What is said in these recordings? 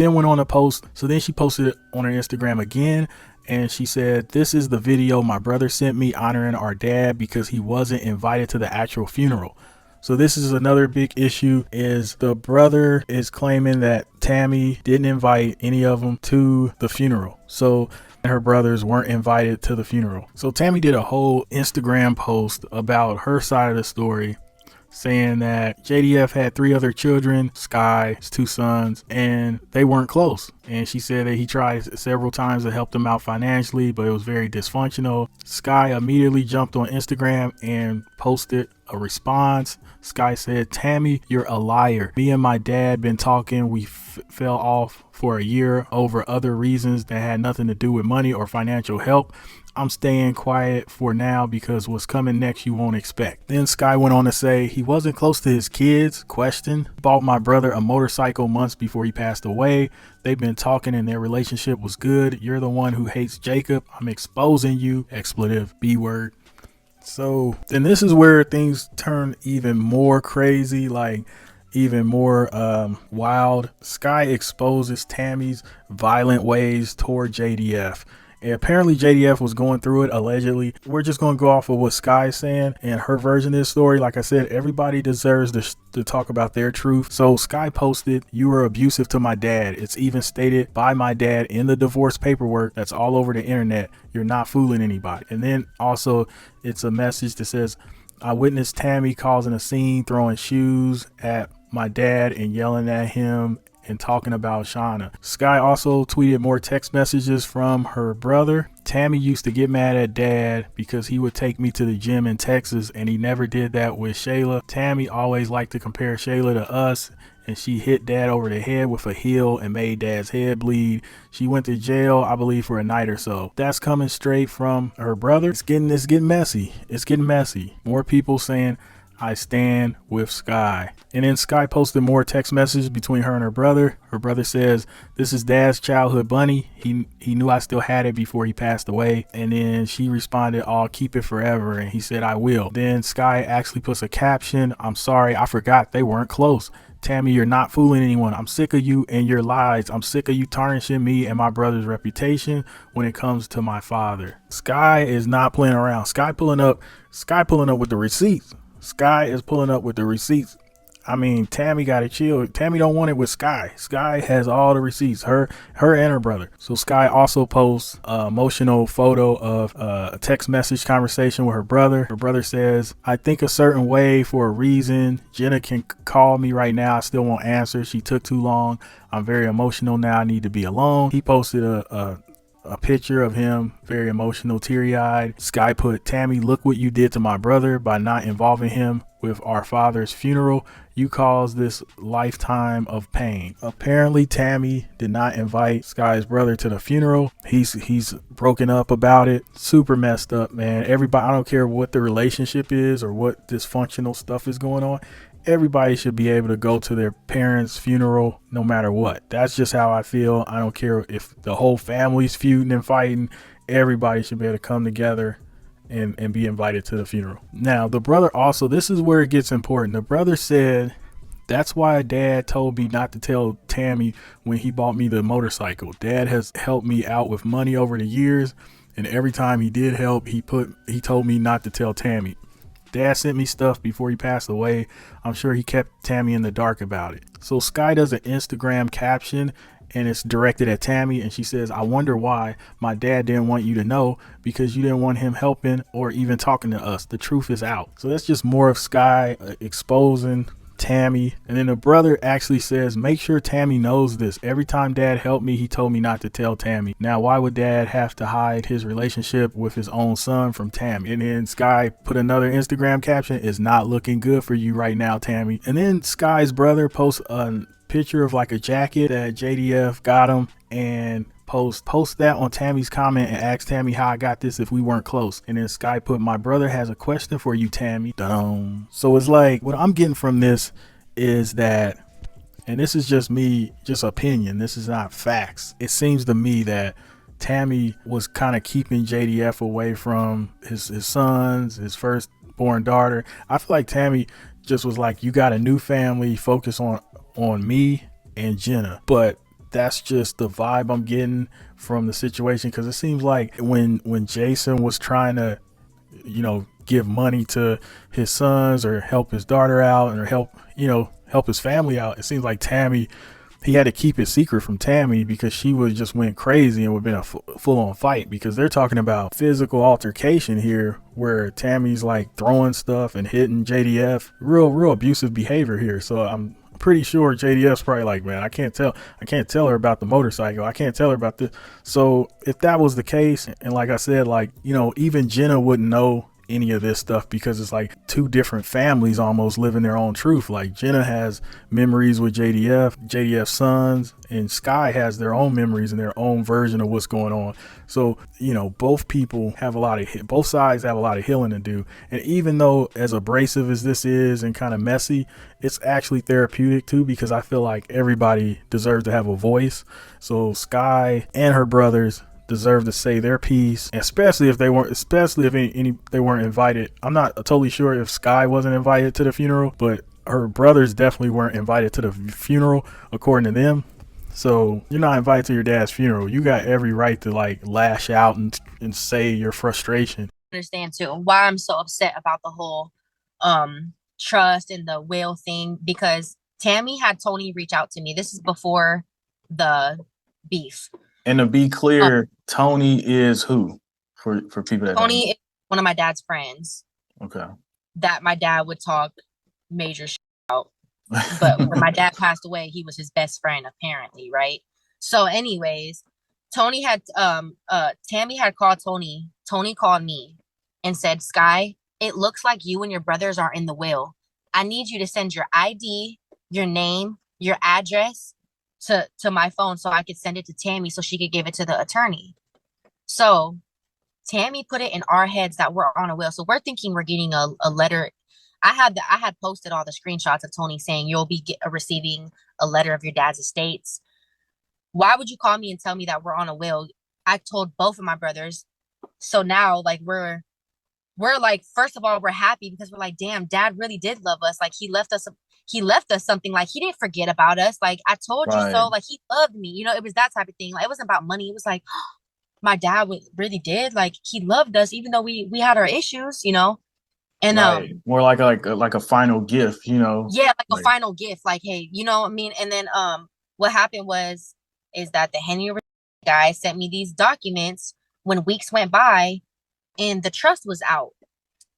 Then went on a post. So then she posted it on her Instagram again. And she said, this is the video my brother sent me honoring our dad because he wasn't invited to the actual funeral. So this is another big issue, is the brother is claiming that Tammy didn't invite any of them to the funeral. So her brothers weren't invited to the funeral. So Tammy did a whole Instagram post about her side of the story, saying that JDF had 3 other children, Sky, his 2 sons, and they weren't close. And she said that he tried several times to help them out financially, but it was very dysfunctional. Sky immediately jumped on Instagram and posted a response. Sky said, Tammy, you're a liar. Me and my dad been talking. We fell off for a year over other reasons that had nothing to do with money or financial help. I'm staying quiet for now because what's coming next you won't expect. Then Sky went on to say he wasn't close to his kids. Question. Bought my brother a motorcycle months before he passed away. They've been talking and their relationship was good. You're the one who hates Jacob. I'm exposing you. Expletive. B word. So then this is where things turn even more crazy, like even more wild. Sky exposes Tammy's violent ways toward JDF. And apparently JDF was going through it, allegedly. We're just going to go off of what Sky's saying and her version of this story. Like I said, everybody deserves to talk about their truth. So Sky posted, you were abusive to my dad. It's even stated by my dad in the divorce paperwork that's all over the internet. You're not fooling anybody. And then also it's a message that says, I witnessed Tammy causing a scene, throwing shoes at my dad and yelling at him and talking about Shauna. Sky also tweeted more text messages from her brother. Tammy used to get mad at dad because he would take me to the gym in Texas and he never did that with Shayla. Tammy always liked to compare Shayla to us and she hit dad over the head with a heel and made dad's head bleed. She went to jail, I believe, for a night or so. That's coming straight from her brother. It's getting messy. It's getting messy. More people saying, I stand with Sky. And then Sky posted more text messages between her and her brother. Her brother says, this is dad's childhood bunny. He knew I still had it before he passed away. And then she responded, I'll keep it forever. And he said, I will. Then Sky actually puts a caption, I'm sorry, I forgot they weren't close. Tammy, you're not fooling anyone. I'm sick of you and your lies. I'm sick of you tarnishing me and my brother's reputation when it comes to my father. Sky is not playing around. Sky pulling up with the receipts. Sky is pulling up with the receipts. I mean, Tammy got to chill. Tammy don't want it with Sky. Sky has all the receipts, her and her brother. So Sky also posts an emotional photo of a text message conversation with her brother. Her brother says, I think a certain way for a reason. Jenna can call me right now. I still won't answer. She took too long. I'm very emotional now. I need to be alone. He posted a picture of him, very emotional, teary-eyed. Sky put, Tammy, look what you did to my brother by not involving him with our father's funeral. You caused this lifetime of pain. Apparently Tammy did not invite Sky's brother to the funeral. He's broken up about it. Super messed up, man. Everybody, I don't care what the relationship is or what dysfunctional stuff is going on. Everybody should be able to go to their parents' funeral no matter what. That's just how I feel. I don't care if the whole family's feuding and fighting. Everybody should be able to come together and be invited to the funeral. Now, the brother also, this is where it gets important. The brother said, that's why dad told me not to tell Tammy when he bought me the motorcycle. Dad has helped me out with money over the years, and every time he did help, he told me not to tell Tammy. Dad sent me stuff before he passed away. I'm sure he kept Tammy in the dark about it. So Sky does an Instagram caption and it's directed at Tammy, and she says, I wonder why my dad didn't want you to know, because you didn't want him helping or even talking to us. The truth is out. So that's just more of Sky exposing Tammy. And then the brother actually says, make sure Tammy knows this. Every time dad helped me, he told me not to tell Tammy. Now, why would dad have to hide his relationship with his own son from Tammy? And then Sky put another Instagram caption, it's not looking good for you right now, Tammy. And then Sky's brother posts a picture of like a jacket that JDF got him and post that on Tammy's comment and ask Tammy how I got this if we weren't close. And then Sky put, my brother has a question for you, Tammy. Dun. So it's like, what I'm getting from this is that, and this is just me, just opinion, this is not facts. It seems to me that Tammy was kind of keeping JDF away from his sons, his firstborn daughter. I feel like Tammy just was like, you got a new family, focus on me and Jenna. But that's just the vibe I'm getting from the situation, because it seems like when Jason was trying to, give money to his sons or help his daughter out or help his family out, it seems like Tammy, he had to keep it secret from Tammy because she would just went crazy and would have been a full on fight, because they're talking about physical altercation here where Tammy's like throwing stuff and hitting JDF, real abusive behavior here. So I'm pretty sure JDF's probably like, man, I can't tell her about the motorcycle, I can't tell her about this. So if that was the case, and like I said, like, even Jenna wouldn't know any of this stuff because it's like two different families almost living their own truth. Like Jenna has memories with JDF's sons, and Sky has their own memories and their own version of what's going on. So, both people have both sides have a lot of healing to do. And even though as abrasive as this is and kind of messy, it's actually therapeutic too, because I feel like everybody deserves to have a voice. So Sky and her brothers deserve to say their piece, especially if they weren't invited. I'm not totally sure if Sky wasn't invited to the funeral, but her brothers definitely weren't invited to the funeral according to them. So you're not invited to your dad's funeral, you got every right to like lash out and say your frustration. Understand too why I'm so upset about the whole trust and the will thing, because Tammy had Tony reach out to me. This is before the beef. And to be clear, Tony is who? For people that don't know. Tony is one of my dad's friends Okay. that my dad would talk major shit about. But when my dad passed away, he was his best friend, apparently, right? So anyways, Tammy had called Tony. Tony called me and said, Sky, it looks like you and your brothers are in the will. I need you to send your ID, your name, your address to my phone so I could send it to Tammy so she could give it to the attorney. So Tammy put it in our heads that we're on a will. So we're thinking we're getting a letter. I had posted all the screenshots of Tony saying you'll be receiving a letter of your dad's estates. Why would you call me and tell me that we're on a will? I told both of my brothers. So now like we're like, first of all, we're happy because we're like, damn, dad really did love us. Like he left us something. Like he didn't forget about us. Like I told you so. Like he loved me. It was that type of thing. Like it wasn't about money. It was like my dad really did. Like he loved us, even though we had our issues. And more like a final gift. Yeah, like a final gift. Like, hey, what I mean. And then what happened is that the Henry guy sent me these documents when weeks went by, and the trust was out.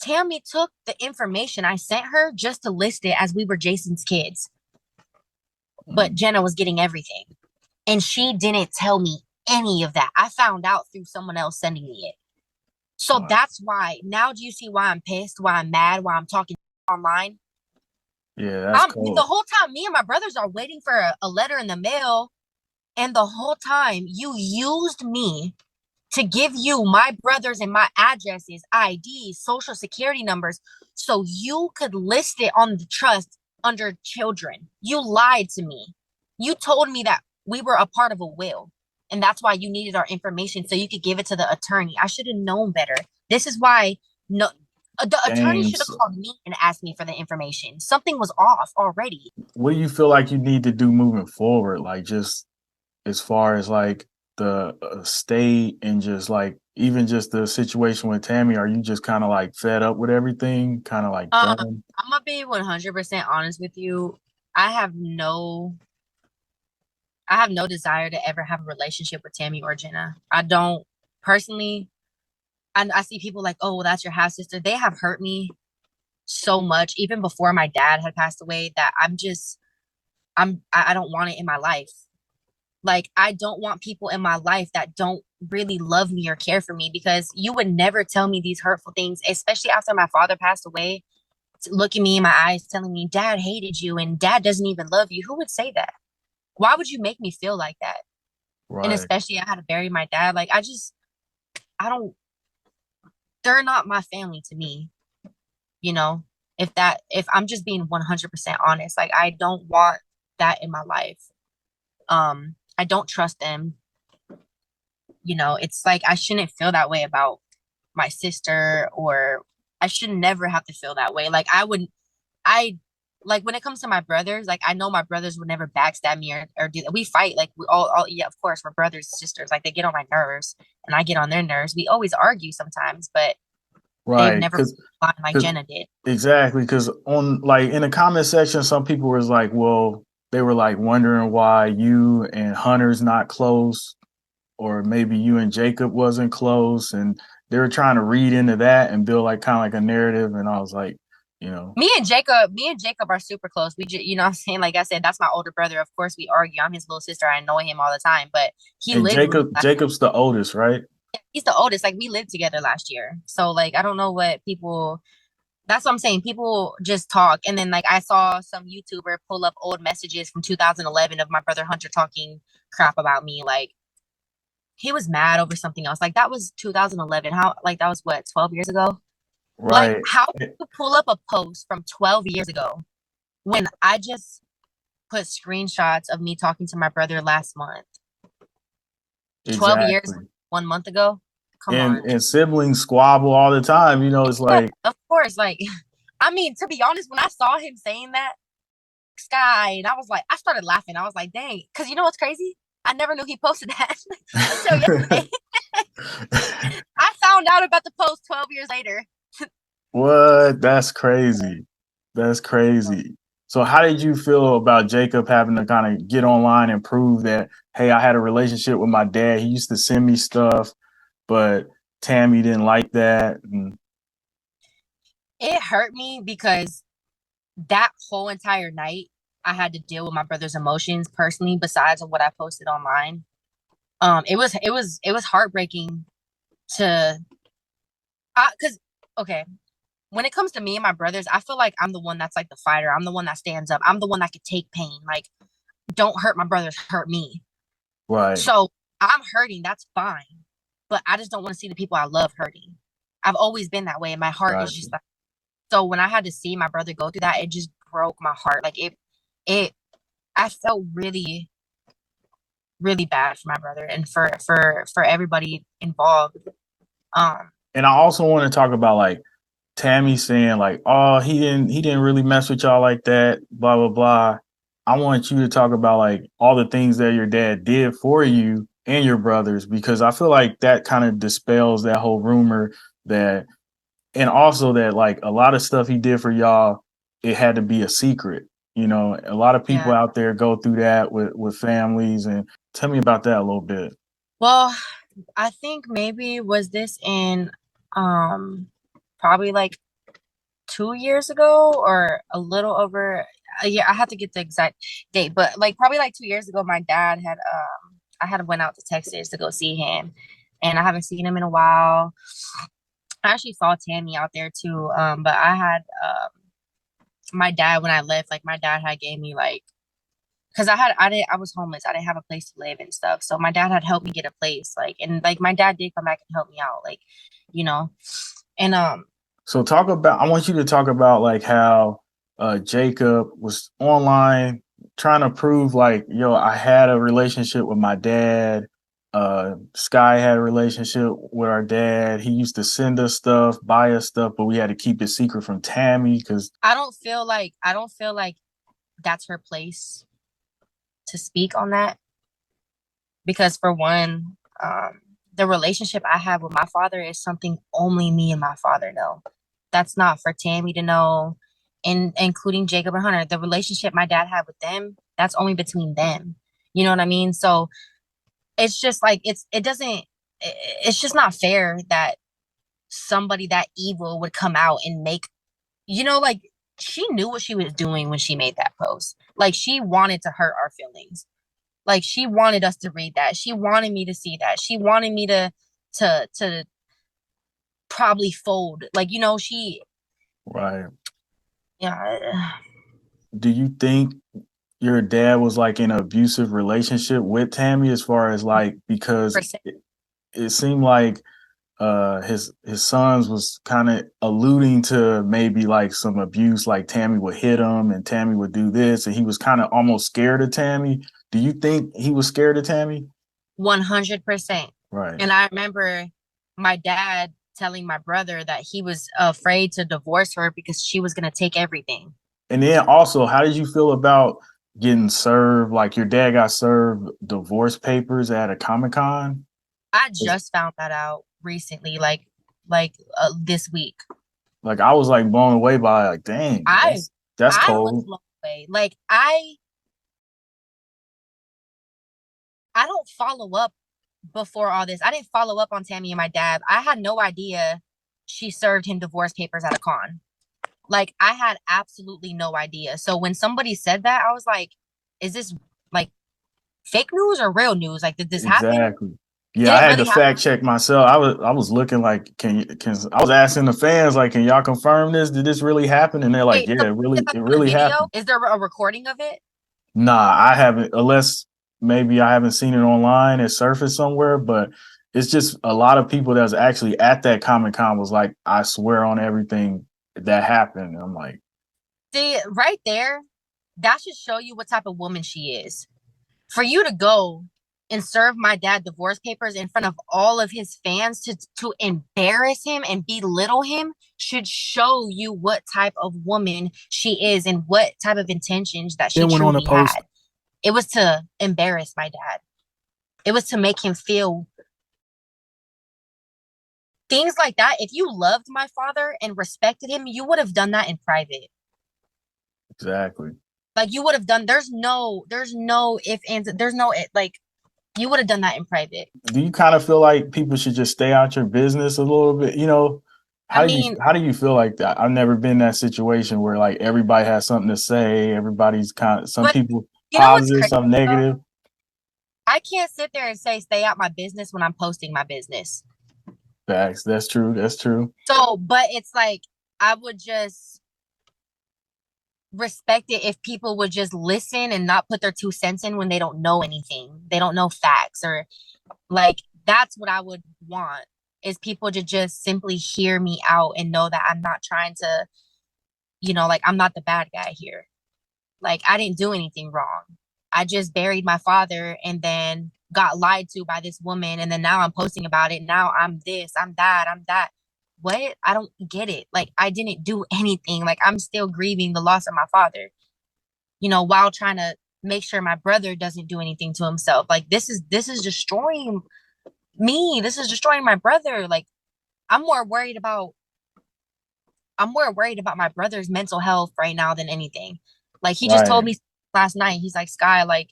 Tammy took the information I sent her just to list it as we were Jason's kids. But Jenna was getting everything. And she didn't tell me any of that. I found out through someone else sending me it. So that's why. Now do you see why I'm pissed, why I'm mad, why I'm talking online? Yeah, that's cool. The whole time, me and my brothers are waiting for a letter in the mail. And the whole time, you used me to give you my brothers and my addresses, IDs, social security numbers, so you could list it on the trust under children. You lied to me. You told me that we were a part of a will, and that's why you needed our information so you could give it to the attorney. I should have known better. This is why the attorney should have called me and asked me for the information. Something was off already. What do you feel like you need to do moving forward? Like just as far as like the state and just like even just the situation with Tammy, are you just kind of like fed up with everything, kind of like done? I'm gonna be 100% honest with you. I have no desire to ever have a relationship with Tammy or Jenna. I don't personally. I see people like, oh, well, that's your half sister. They have hurt me so much, even before my dad had passed away, that I don't want it in my life. Like, I don't want people in my life that don't really love me or care for me, because you would never tell me these hurtful things, especially after my father passed away. Looking me in my eyes, telling me dad hated you and dad doesn't even love you. Who would say that? Why would you make me feel like that? Right. And especially I had to bury my dad. Like, they're not my family to me. If I'm just being 100% honest, like I don't want that in my life. I don't trust them. It's like I shouldn't feel that way about my sister, or I should never have to feel that way. Like I like when it comes to my brothers, like I know my brothers would never backstab me or do that. We fight, like we all yeah, of course, we're brothers and sisters. Like they get on my nerves and I get on their nerves. We always argue sometimes, but they've Right. never fought like Jenna did. Exactly. Because on like in the comment section, some people was like, well, they were like wondering why you and Hunter's not close, or maybe you and Jacob wasn't close, and they were trying to read into that and build like kind of like a narrative. And I was like, you know, Me and Jacob are super close. You know what I'm saying? Like I said, that's my older brother. Of course, we argue. I'm his little sister. I annoy him all the time, but he and lived with me. Jacob's the oldest, right? He's the oldest. Like we lived together last year. So like I don't know what people that's what I'm saying. People just talk. And then like I saw some YouTuber pull up old messages from 2011 of my brother Hunter talking crap about me. Like he was mad over something else. Like that was 2011. How like that was what, 12 years ago? Like Right. how do you pull up a post from 12 years ago when I just put screenshots of me talking to my brother last month? 12 years, Exactly. 1 month ago? Come on. And siblings squabble all the time. You know, it's like, Of course, like I mean, to be honest, when I saw him saying that, Sky, and I was like, I started laughing. I was like, dang, because you know what's crazy? I never knew he posted that until yesterday. I found out about the post 12 years later. what? That's crazy. That's crazy. So how did you feel about Jacob having to kind of get online and prove that, hey, I had a relationship with my dad. He used to send me stuff, but Tammy didn't like that. And It hurt me because that whole entire night I had to deal with my brother's emotions personally, besides of what I posted online. It was heartbreaking to because okay, when it comes to me and my brothers, I feel like I'm the one that's like the fighter. I'm the one that stands up. I'm the one that could take pain. Like, don't hurt my brothers, hurt me. right, So I'm hurting, that's fine. But I just don't want to see the people I love hurting. I've always been that way, and my heart is gotcha. just like so when I had to see my brother go through that, it just broke my heart. Like it I felt really, really bad for my brother and for everybody involved. Um And I also want to talk about like Tammy saying like, oh, he didn't really mess with y'all like that, blah blah blah. I want you to talk about like all the things that your dad did for you and your brothers, because I feel like that kind of dispels that whole rumor that, and also that like a lot of stuff he did for y'all, it had to be a secret. You know, a lot of people yeah. out there go through that with families. And tell me about that a little bit. Well, I think maybe was this in probably like 2 years ago or a little over a year. I have to get the exact date, but like probably like 2 years ago, my dad had I had went out to Texas to go see him, and I haven't seen him in a while. I actually saw Tammy out there too. But I had my dad when I left, like my dad had gave me like because I was homeless. I didn't have a place to live and stuff. So my dad had helped me get a place. Like and like my dad did come back and help me out, like, you know. And So I want you to talk about like how Jacob was online trying to prove like, yo, I had a relationship with my dad. Sky had a relationship with our dad. He used to send us stuff, buy us stuff, but we had to keep it secret from Tammy because I don't feel like that's her place to speak on that because for one, the relationship I have with my father is something only me and my father know. That's not for Tammy to know, and including Jacob and Hunter. The relationship my dad had with them, that's only between them. You know what I mean? So it's just like it's just not fair that somebody that evil would come out and make, like she knew what she was doing when she made that post. Like she wanted to hurt our feelings. Like she wanted us to read that. She wanted me to see that. She wanted me to probably fold. Like, she right. yeah. Do you think your dad was like in an abusive relationship with Tammy as far as like because Percent. it seemed like his sons was kind of alluding to maybe like some abuse, like Tammy would hit him and Tammy would do this, and he was kind of almost scared of Tammy. Do you think he was scared of Tammy? 100%. Right. And I remember my dad telling my brother that he was afraid to divorce her because she was going to take everything. And then also, how did you feel about getting served? Like your dad got served divorce papers at a Comic-Con? I just found that out recently, this week. Like I was like blown away by like, dang, I that's I was cold. blown away. Like I don't follow up before all this. I didn't follow up on Tammy and my dad. I had no idea she served him divorce papers at a con. Like I had absolutely no idea. So when somebody said that, I was like, is this like fake news or real news? Like, did this happen? Exactly. Yeah, Did I it had to really happen? fact check myself. I was looking like, can I was asking the fans like, can y'all confirm this? Did this really happen? And they're like, Wait, yeah, so is that it on a really video? happened. Is there a recording of it? Nah, I haven't, unless maybe I haven't seen it online. It surfaced somewhere, but it's just a lot of people that was actually at that Comic-Con was like, I swear on everything that happened. And I'm like, See, right there, that should show you what type of woman she is. For you to go and serve my dad divorce papers in front of all of his fans to embarrass him and belittle him should show you what type of woman she is and what type of intentions that she Then went on to truly post, had. It was to embarrass my dad. It was to make him feel things like that. If you loved my father and respected him, you would have done that in private. exactly. Like you would have done. There's no if and there's no like you would have done that in private. Do you kind of feel like people should just stay out your business a little bit? You know, I mean, how do you feel like that? I've never been in that situation where like everybody has something to say. Everybody's kind of some but people you know what's positive, crazy some though? negative. I can't sit there and say stay out my business when I'm posting my business. Facts. That's true. That's true. So, but it's like I would just respect it if people would just listen and not put their 2 cents in when they don't know anything. They don't know facts or like that's what I would want is people to just simply hear me out and know that I'm not trying to, like I'm not the bad guy here. Like I didn't do anything wrong. I just buried my father and then got lied to by this woman and then now I'm posting about it. Now I'm this, I'm that, I'm that. What? I don't get it. Like I didn't do anything. Like I'm still grieving the loss of my father, while trying to make sure my brother doesn't do anything to himself. Like this is destroying me. This is destroying my brother. Like I'm more worried about my brother's mental health right now than anything. Like he just told Right. me last night, he's like, Sky, like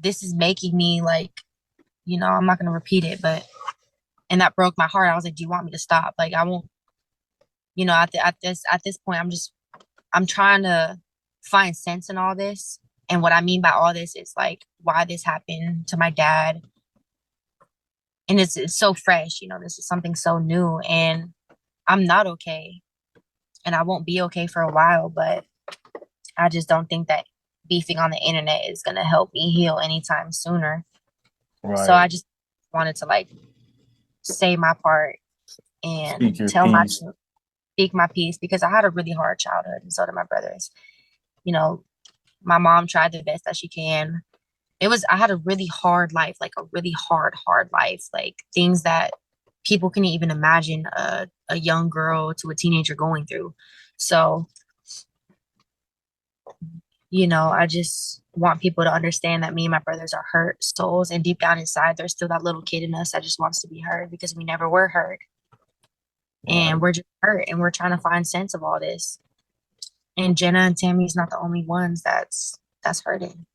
this is making me like, I'm not gonna repeat it, but and that broke my heart. I was like, do you want me to stop? Like I won't, at this point, I'm trying to find sense in all this. And what I mean by all this is like why this happened to my dad. And it's so fresh, this is something so new and I'm not okay. And I won't be okay for a while, but I just don't think that beefing on the internet is gonna help me heal anytime sooner. So I Right. just wanted to like say my part Speak and your tell my piece. speak my piece because I had a really hard childhood and so did my brothers. You know, my mom tried the best that she can. I had a really hard life, like a really hard life, like things that people can even imagine a young girl to a teenager going through. So, I just want people to understand that me and my brothers are hurt souls. And deep down inside, there's still that little kid in us that just wants to be heard because we never were heard. Right. And we're just hurt and we're trying to find sense of all this. And Jenna and Tammy's not the only ones that's hurting.